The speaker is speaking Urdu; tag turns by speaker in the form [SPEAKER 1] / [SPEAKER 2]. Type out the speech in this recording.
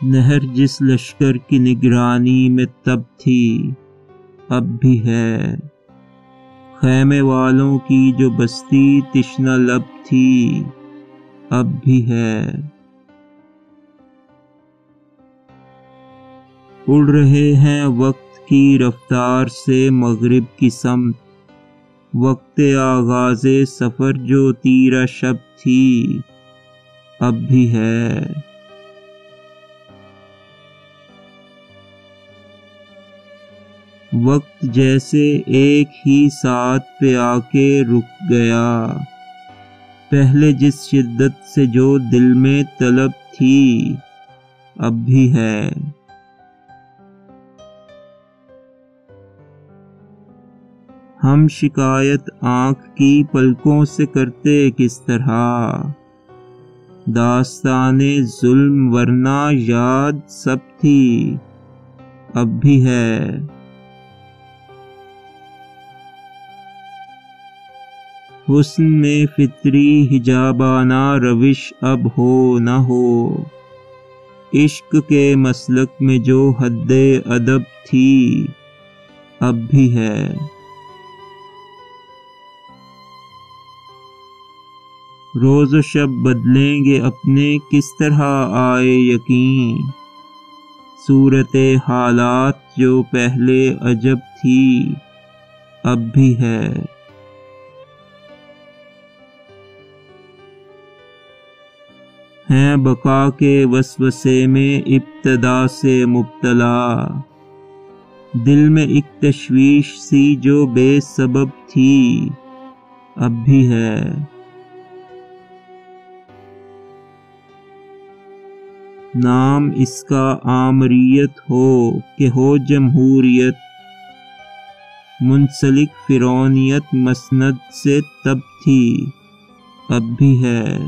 [SPEAKER 1] نہر جس لشکر کی نگرانی میں تب تھی اب بھی ہے، خیمے والوں کی جو بستی تشنہ لب تھی اب بھی ہے۔ اڑ رہے ہیں وقت کی رفتار سے مغرب کی سمت، وقت آغاز سفر جو تیرہ شب تھی اب بھی ہے۔ وقت جیسے ایک ہی ساتھ پہ آ کے رک گیا، پہلے جس شدت سے جو دل میں طلب تھی اب بھی ہے۔ ہم شکایت آنکھ کی پلکوں سے کرتے کس طرح، داستان ظلم ورنہ یاد سب تھی اب بھی ہے۔ حسن میں فطری حجابانہ روش اب ہو نہ ہو، عشق کے مسلک میں جو حد ادب تھی اب بھی ہے۔ روز و شب بدلیں گے اپنے کس طرح آئے یقین، صورت حالات جو پہلے عجب تھی اب بھی ہے۔ ہیں بقا کے وسوسے میں ابتدا سے مبتلا، دل میں ایک تشویش سی جو بے سبب تھی اب بھی ہے۔ نام اس کا آمریت ہو کہ ہو جمہوریت، منسلک فرعونیت مسند سے تب تھی اب بھی ہے۔